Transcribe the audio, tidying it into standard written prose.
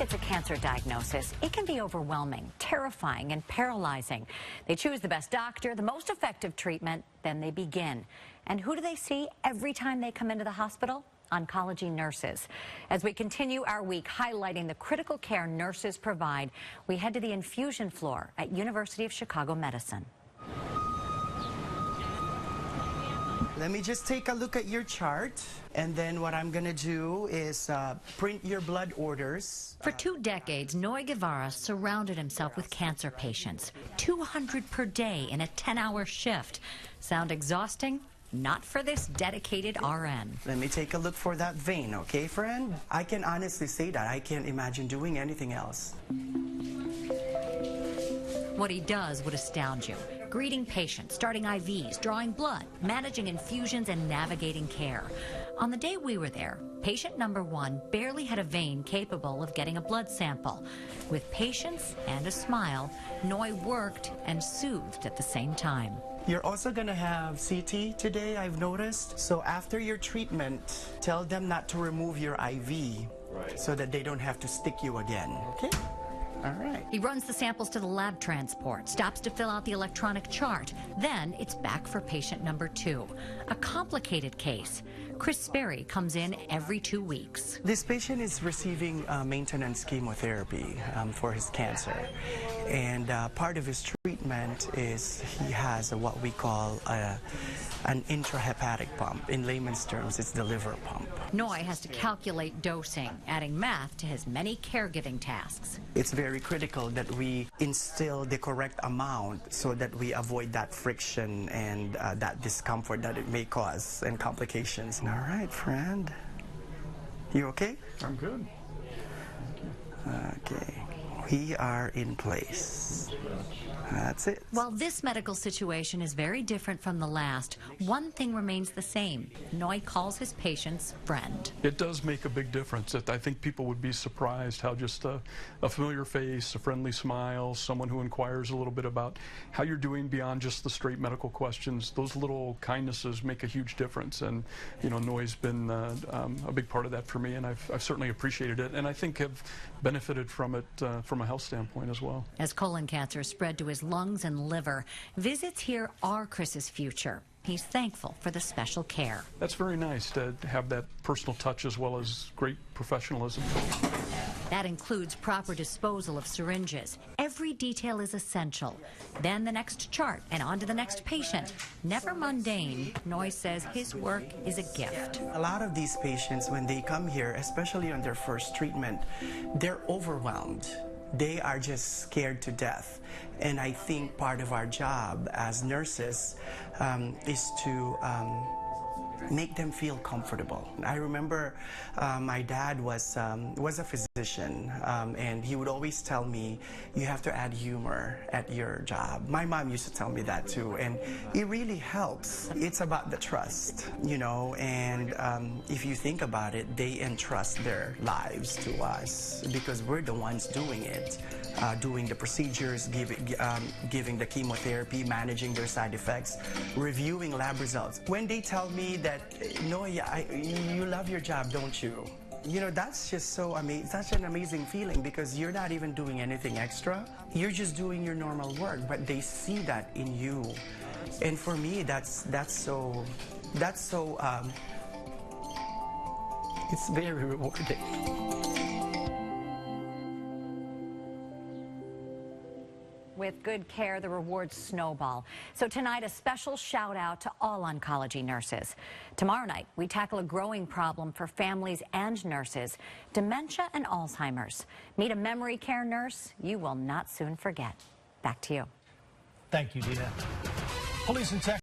gets a cancer diagnosis, it can be overwhelming, terrifying, and paralyzing. They choose the best doctor, the most effective treatment, then they begin. And who do they see every time they come into the hospital? Oncology nurses. As we continue our week highlighting the critical care nurses provide, we head to the infusion floor at University of Chicago Medicine. Let me just take a look at your chart, and then what I'm going to do is print your blood orders. For 2 decades, Noy Guevara surrounded himself with cancer patients, 200 per day in a 10-hour shift. Sound exhausting? Not for this dedicated RN. Let me take a look for that vein, okay, friend? I can honestly say that I can't imagine doing anything else. What he does would astound you. Greeting patients, starting IVs, drawing blood, managing infusions, and navigating care. On the day we were there, patient number 1 barely had a vein capable of getting a blood sample. With patience and a smile, Noy worked and soothed at the same time. You're also going to have CT today, I've noticed. So after your treatment, tell them not to remove your IV so that they don't have to stick you again, okay? All right. He runs the samples to the lab transport, stops to fill out the electronic chart. Then it's back for patient number 2. A complicated case. Chris Sperry comes in every 2 weeks. This patient is receiving maintenance chemotherapy for his cancer. And part of his treatment is he has what we call an intrahepatic pump. In layman's terms, it's the liver pump. Noy has to calculate dosing, adding math to his many caregiving tasks. It's very critical that we instill the correct amount so that we avoid that friction and that discomfort that it may cause and complications. All right, friend. You okay? I'm good. Okay. We are in place. That's it. While this medical situation is very different from the last, one thing remains the same. Noy calls his patients friend. It does make a big difference. I think people would be surprised how just a familiar face, a friendly smile, someone who inquires a little bit about how you're doing beyond just the straight medical questions, those little kindnesses make a huge difference. And, you know, Noy's been a big part of that for me, and I've certainly appreciated it, and I think have benefited from it from a health standpoint as well. As colon cancer spread to his lungs and liver, visits here are Chris's future. He's thankful for the special care. That's very nice to have that personal touch as well as great professionalism. That includes proper disposal of syringes. Every detail is essential. Then the next chart and on to the next patient. Never mundane, Noy says his work is a gift. A lot of these patients, when they come here, especially on their first treatment, they're overwhelmed. They are just scared to death. And I think part of our job as nurses is to make them feel comfortable. I remember my dad was a physician, and he would always tell me, you have to add humor at your job. My mom used to tell me that too, and it really helps. It's about the trust, you know, and if you think about it, they entrust their lives to us because we're the ones doing it. Doing the procedures, giving the chemotherapy, managing their side effects, reviewing lab results. When they tell me that, no, you love your job, don't you? You know, that's just so amazing, such an amazing feeling because you're not even doing anything extra. You're just doing your normal work, but they see that in you. And for me, that's so, it's very rewarding. With good care, the rewards snowball. So tonight, a special shout out to all oncology nurses. Tomorrow night, we tackle a growing problem for families and nurses, dementia and Alzheimer's. Meet a memory care nurse you will not soon forget. Back to you. Thank you, Dina. Police in Texas.